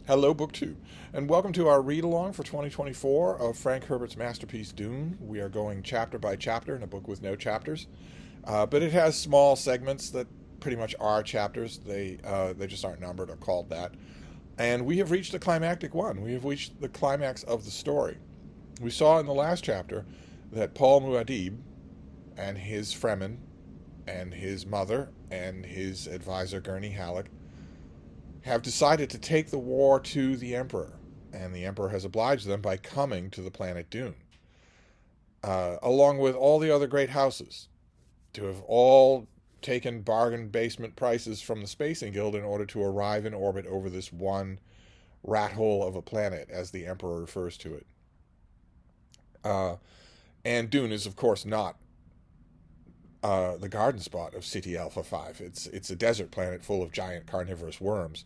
Hello, Book 2, and welcome to our read along for 2024 of Frank Herbert's masterpiece Dune. We are going chapter by chapter in a book with no chapters, but it has small segments that pretty much are chapters. They just aren't numbered or called that. And we have reached the climactic one. We have reached the climax of the story. We saw in the last chapter that Paul Muad'Dib and his Fremen and his mother and his advisor Gurney Halleck have decided to take the war to the Emperor, and the Emperor has obliged them by coming to the planet Dune, along with all the other great houses, to have all taken bargain basement prices from the Spacing Guild in order to arrive in orbit over this one rat hole of a planet, as the Emperor refers to it. And Dune is, of course, not the garden spot of City Alpha 5. It's a desert planet full of giant carnivorous worms.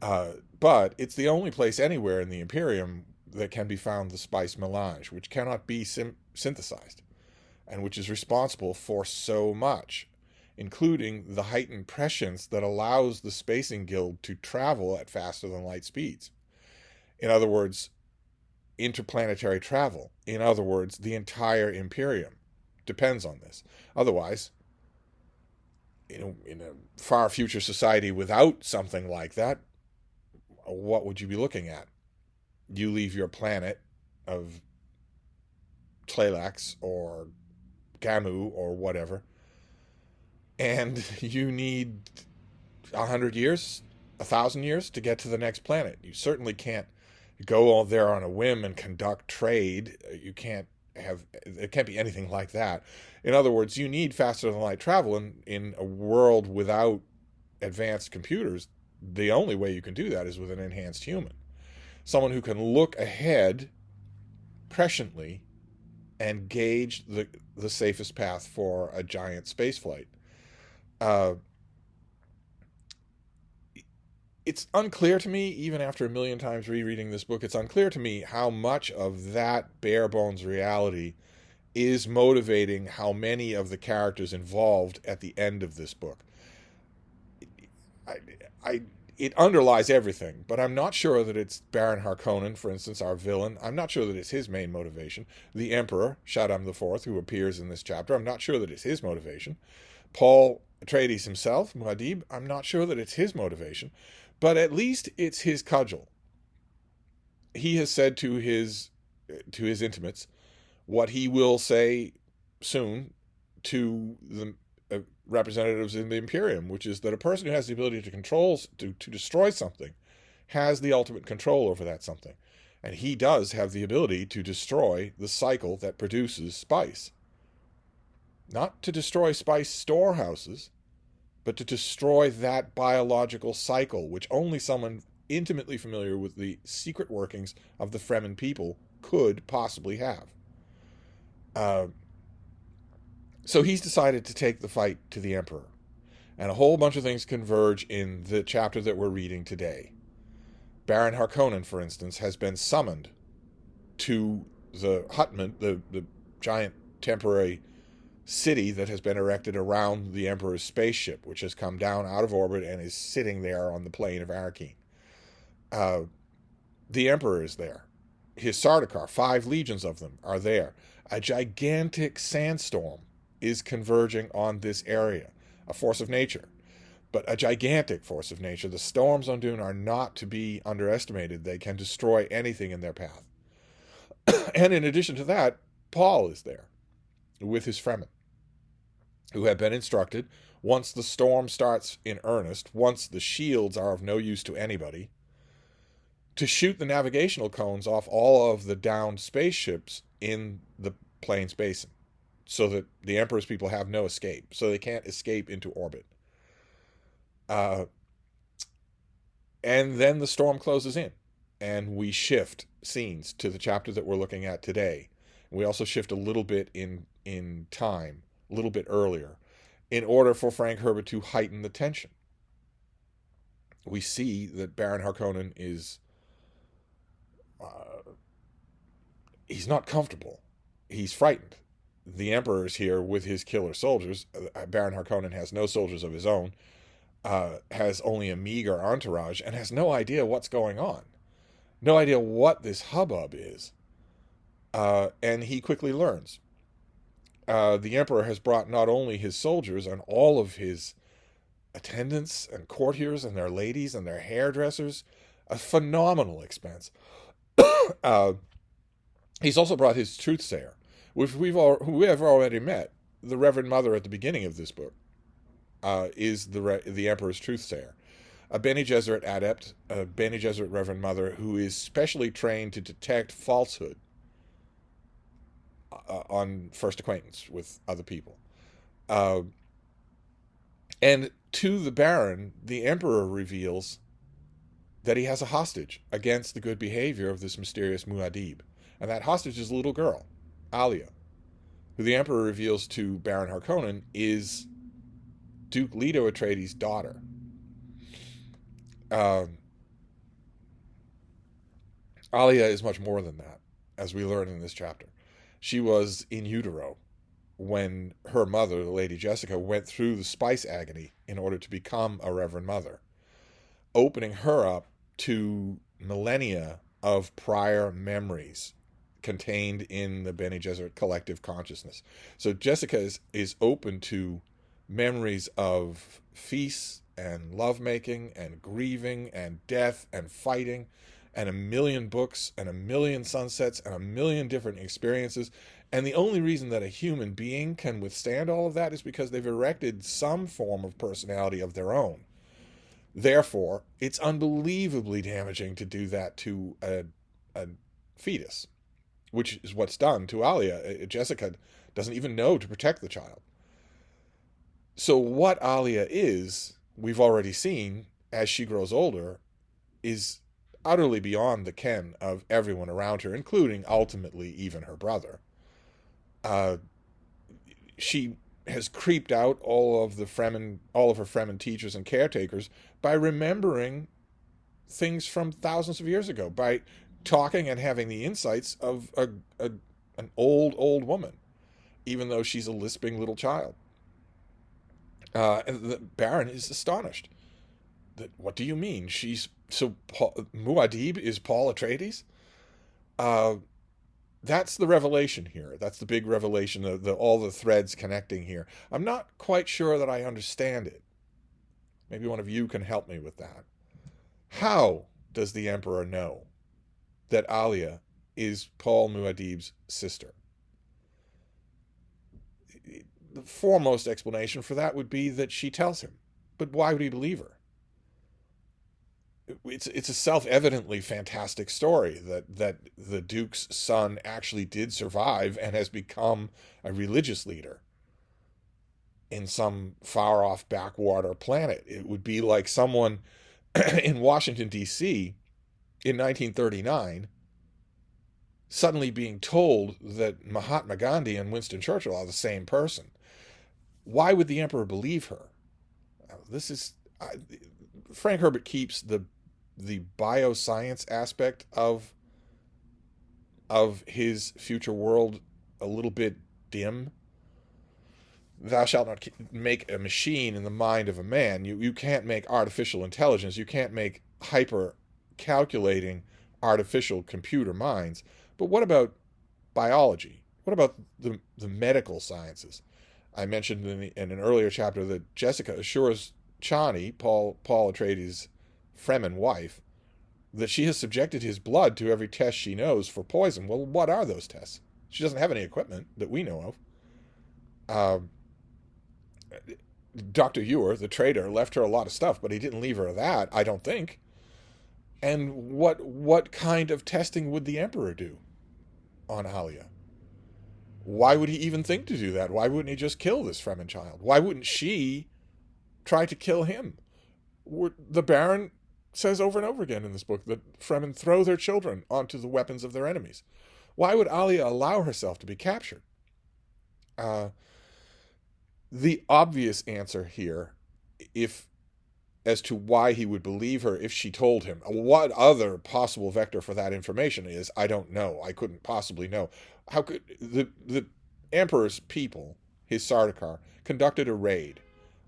But it's the only place anywhere in the Imperium that can be found the spice melange, which cannot be synthesized, and which is responsible for so much, including the heightened prescience that allows the Spacing Guild to travel at faster than light speeds. In other words, interplanetary travel. In other words, the entire Imperium depends on this. Otherwise, in a far future society without something like that, what would you be looking at? You leave your planet of Tleilax or Gamu or whatever, and you need 100 years, 1,000 years to get to the next planet. You certainly can't go there on a whim and conduct trade. You can't it can't be anything like that. In other words, you need faster than light travel in a world without advanced computers. The only way you can do that is with an enhanced human, someone who can look ahead presciently and gauge the safest path for a giant space flight. It's unclear to me, even after a million times rereading this book, it's unclear to me how much of that bare bones reality is motivating how many of the characters involved at the end of this book. It underlies everything, but I'm not sure that it's Baron Harkonnen, for instance, our villain. I'm not sure that it's his main motivation. The Emperor, Shaddam IV, who appears in this chapter, I'm not sure that it's his motivation. Paul Atreides himself, Muad'Dib, I'm not sure that it's his motivation. But at least it's his cudgel. He has said to his intimates what he will say soon to the representatives in the Imperium, which is that a person who has the ability to destroy something has the ultimate control over that something. And he does have the ability to destroy the cycle that produces spice. Not to destroy spice storehouses, but to destroy that biological cycle, which only someone intimately familiar with the secret workings of the Fremen people could possibly have. So he's decided to take the fight to the Emperor. And a whole bunch of things converge in the chapter that we're reading today. Baron Harkonnen, for instance, has been summoned to the hutman, the giant temporary city that has been erected around the Emperor's spaceship, which has come down out of orbit and is sitting there on the plain of Arrakeen. The Emperor is there. His Sardaukar, 5 legions of them, are there. A gigantic sandstorm is converging on this area, a force of nature, but a gigantic force of nature. The storms on Dune are not to be underestimated. They can destroy anything in their path. And in addition to that, Paul is there with his Fremen, who have been instructed, once the storm starts in earnest, once the shields are of no use to anybody, to shoot the navigational cones off all of the downed spaceships in the plains basin, so that the Emperor's people have no escape, so they can't escape into orbit. And then the storm closes in, and we shift scenes to the chapter that we're looking at today. We also shift a little bit in time, a little bit earlier, in order for Frank Herbert to heighten the tension. We see that Baron Harkonnen is he's not comfortable. He's frightened. The Emperor is here with his killer soldiers. Baron Harkonnen has no soldiers of his own. has only a meager entourage and has no idea what's going on, no idea what this hubbub is. And he quickly learns. The emperor has brought not only his soldiers and all of his attendants and courtiers and their ladies and their hairdressers, a phenomenal expense. He's also brought his truthsayer, which we have already met. The Reverend Mother at the beginning of this book is the Emperor's truthsayer, a Bene Gesserit adept, a Bene Gesserit Reverend Mother who is specially trained to detect falsehood on first acquaintance with other people. And to the Baron, the Emperor reveals that he has a hostage against the good behavior of this mysterious Muad'Dib. And that hostage is a little girl, Alia, who the Emperor reveals to Baron Harkonnen is Duke Leto Atreides' daughter. Alia is much more than that, as we learn in this chapter. She was in utero when her mother, the Lady Jessica, went through the spice agony in order to become a Reverend Mother, opening her up to millennia of prior memories contained in the Bene Gesserit collective consciousness. So Jessica is open to memories of feasts and lovemaking and grieving and death and fighting and a million books and a million sunsets and a million different experiences. And the only reason that a human being can withstand all of that is because they've erected some form of personality of their own. Therefore, it's unbelievably damaging to do that to a fetus, which is what's done to Alia. Jessica doesn't even know to protect the child. So what Alia is, we've already seen as she grows older, is utterly beyond the ken of everyone around her, including ultimately even her brother. She has creeped out all of her Fremen teachers and caretakers by remembering things from thousands of years ago, by talking and having the insights of an old woman, even though she's a lisping little child. And the Baron is astonished. What do you mean? Muad'Dib is Paul Atreides? That's the revelation here. That's the big revelation of all the threads connecting here. I'm not quite sure that I understand it. Maybe one of you can help me with that. How does the Emperor know that Alia is Paul Muad'Dib's sister? The foremost explanation for that would be that she tells him. But why would he believe her? It's a self-evidently fantastic story that the Duke's son actually did survive and has become a religious leader in some far-off backwater planet. It would be like someone in Washington, D.C. in 1939 suddenly being told that Mahatma Gandhi and Winston Churchill are the same person. Why would the Emperor believe her? This is... Frank Herbert keeps the bioscience aspect of his future world a little bit dim. Thou shalt not make a machine in the mind of a man. You can't make artificial intelligence. You can't make hyper-calculating artificial computer minds. But what about biology? What about the medical sciences? I mentioned in an earlier chapter that Jessica assures Chani, Paul Atreides' Fremen wife, that she has subjected his blood to every test she knows for poison. Well, what are those tests? She doesn't have any equipment that we know of. Dr. Ewer, the traitor, left her a lot of stuff, but he didn't leave her that, I don't think. And what kind of testing would the Emperor do on Alia? Why would he even think to do that? Why wouldn't he just kill this Fremen child? Why wouldn't she try to kill him? The Baron says over and over again in this book that Fremen throw their children onto the weapons of their enemies. Why would Alia allow herself to be captured? The obvious answer here, as to why he would believe her if she told him, what other possible vector for that information is, I don't know. I couldn't possibly know. How could the Emperor's people, his Sardaukar, conducted a raid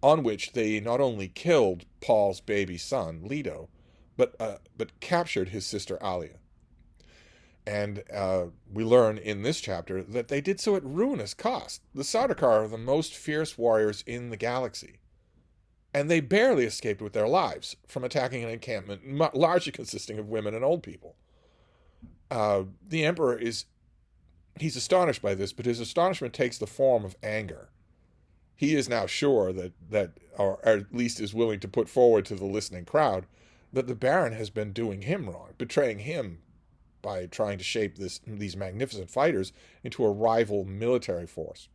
on which they not only killed Paul's baby son, Leto, but captured his sister Alia. And we learn in this chapter that they did so at ruinous cost. The Sardaukar are the most fierce warriors in the galaxy, and they barely escaped with their lives from attacking an encampment largely consisting of women and old people. The Emperor he's astonished by this, but his astonishment takes the form of anger. He is now sure that or at least is willing to put forward to the listening crowd, that the Baron has been doing him wrong, betraying him by trying to shape these magnificent fighters into a rival military force.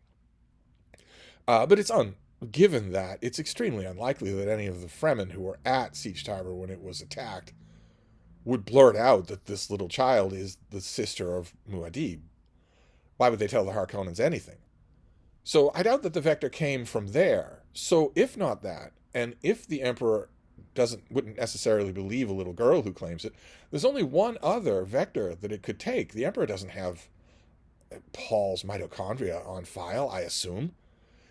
But given that, it's extremely unlikely that any of the Fremen who were at Siege Tower when it was attacked would blurt out that this little child is the sister of Muad'Dib. Why would they tell the Harkonnens anything? So I doubt that the vector came from there. So if not that, and if the Emperor wouldn't necessarily believe a little girl who claims it, there's only one other vector that it could take. The Emperor doesn't have Paul's mitochondria on file, I assume.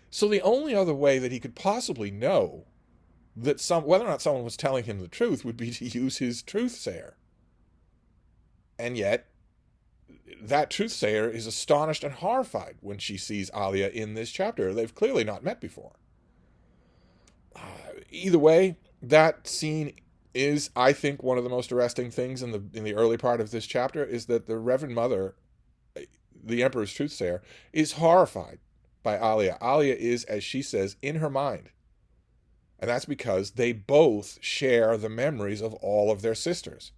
So the only other way that he could possibly know that whether or not someone was telling him the truth would be to use his truthsayer. And yet, that truthsayer is astonished and horrified when she sees Alia in this chapter. They've clearly not met before. Either way, that scene is, I think, one of the most arresting things in the early part of this chapter, is that the Reverend Mother, the Emperor's truthsayer, is horrified by Alia. Alia is, as she says, in her mind. And that's because they both share the memories of all of their sisters.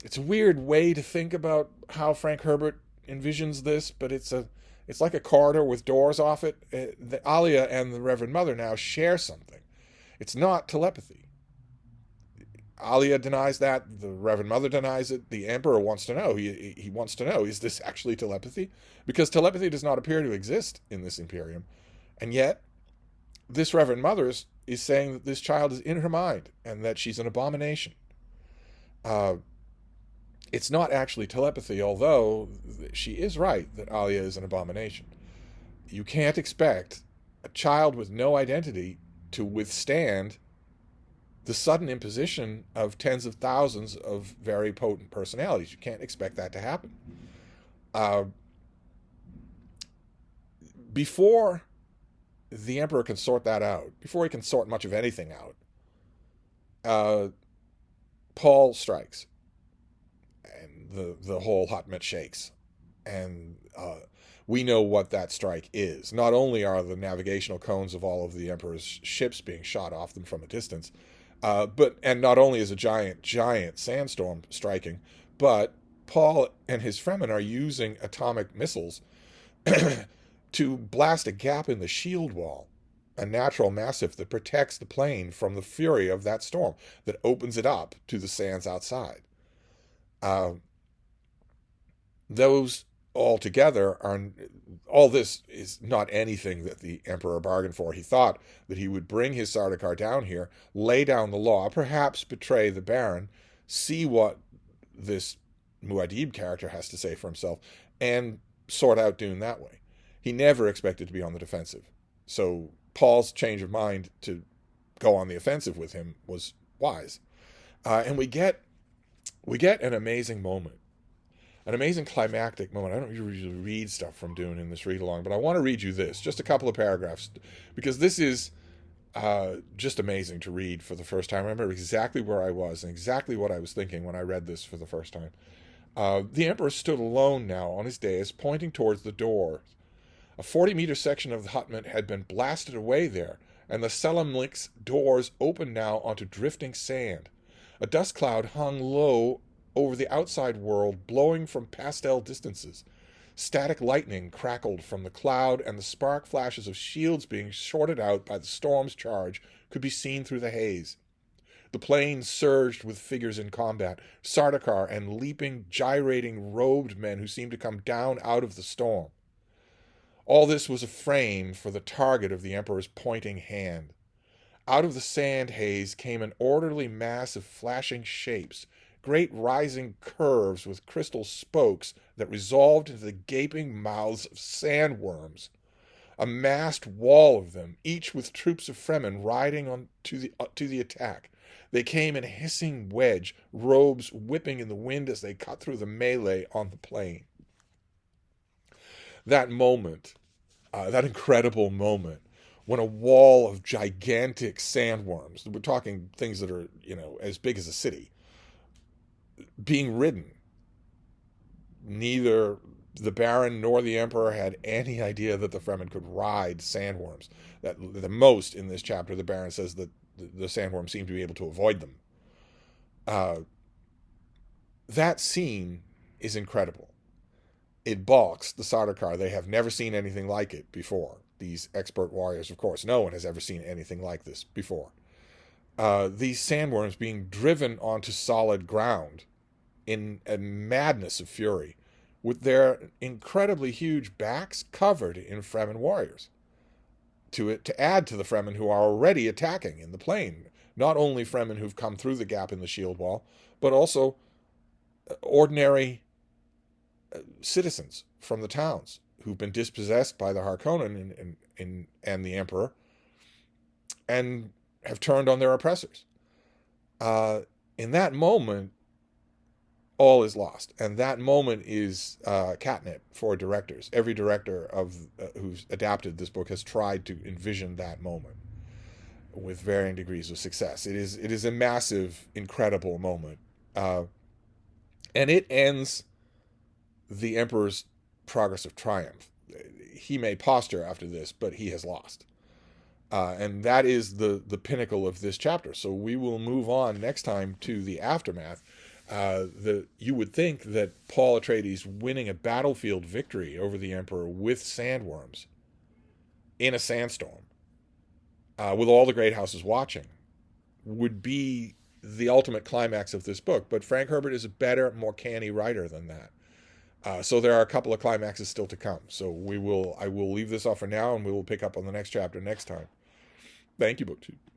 It's a weird way to think about how Frank Herbert envisions this, but it's like a corridor with doors off it. The Alia and the Reverend Mother now share something. It's not telepathy. Alia denies that. The Reverend Mother denies it. The Emperor wants to know. He wants to know, is this actually telepathy? Because telepathy does not appear to exist in this Imperium. And yet, this Reverend Mother is saying that this child is in her mind and that she's an abomination. It's not actually telepathy, although she is right that Alia is an abomination. You can't expect a child with no identity to withstand the sudden imposition of tens of thousands of very potent personalities. You can't expect that to happen. Before the Emperor can sort that out, before he can sort much of anything out, Paul strikes. And the whole hutman shakes. And we know what that strike is. Not only are the navigational cones of all of the Emperor's ships being shot off them from a distance, and not only is a giant sandstorm striking, but Paul and his Fremen are using atomic missiles to blast a gap in the shield wall, a natural massif that protects the plane from the fury of that storm, that opens it up to the sands outside. Those all together all this is not anything that the Emperor bargained for. He thought that he would bring his Sardaukar down here, lay down the law, perhaps betray the Baron, see what this Muad'Dib character has to say for himself, and sort out Dune that way. He never expected to be on the defensive. So Paul's change of mind to go on the offensive with him was wise. And we get an amazing moment. An amazing climactic moment. I don't usually read stuff from Dune in this read-along, but I want to read you this, just a couple of paragraphs, because this is just amazing to read for the first time. I remember exactly where I was and exactly what I was thinking when I read this for the first time. The Emperor stood alone now on his dais, pointing towards the door. A 40-meter section of the hutment had been blasted away there, and the Selamlik's doors opened now onto drifting sand. A dust cloud hung low over the outside world, blowing from pastel distances. Static lightning crackled from the cloud, and the spark flashes of shields being shorted out by the storm's charge could be seen through the haze. The plain surged with figures in combat, Sardaukar and leaping, gyrating, robed men who seemed to come down out of the storm. All this was a frame for the target of the Emperor's pointing hand. Out of the sand haze came an orderly mass of flashing shapes, great rising curves with crystal spokes that resolved into the gaping mouths of sandworms. a massed wall of them, each with troops of Fremen riding on to the attack. They came in a hissing wedge, robes whipping in the wind as they cut through the melee on the plain. That moment, that incredible moment, when a wall of gigantic sandworms, we're talking things that are, as big as a city, being ridden. Neither the Baron nor the Emperor had any idea that the Fremen could ride sandworms. That the most in this chapter, the Baron says that the sandworms seem to be able to avoid them. That scene is incredible. It balks the Sardaukar. They have never seen anything like it before. These expert warriors, of course, no one has ever seen anything like this before. These sandworms being driven onto solid ground in a madness of fury, with their incredibly huge backs covered in Fremen warriors, to add to the Fremen who are already attacking in the plain. Not only Fremen who've come through the gap in the shield wall, but also ordinary citizens from the towns who've been dispossessed by the Harkonnen and the Emperor and have turned on their oppressors. In that moment, all is lost. And that moment is catnip for directors. Every director who's adapted this book has tried to envision that moment with varying degrees of success. It is a massive, incredible moment. And it ends the Emperor's progress of triumph. He may posture after this, but he has lost. And that is the pinnacle of this chapter. So we will move on next time to the aftermath. You would think that Paul Atreides winning a battlefield victory over the Emperor with sandworms in a sandstorm, with all the great houses watching, would be the ultimate climax of this book. But Frank Herbert is a better, more canny writer than that. So there are a couple of climaxes still to come. So I will leave this off for now, and we will pick up on the next chapter next time. Thank you, BookTube.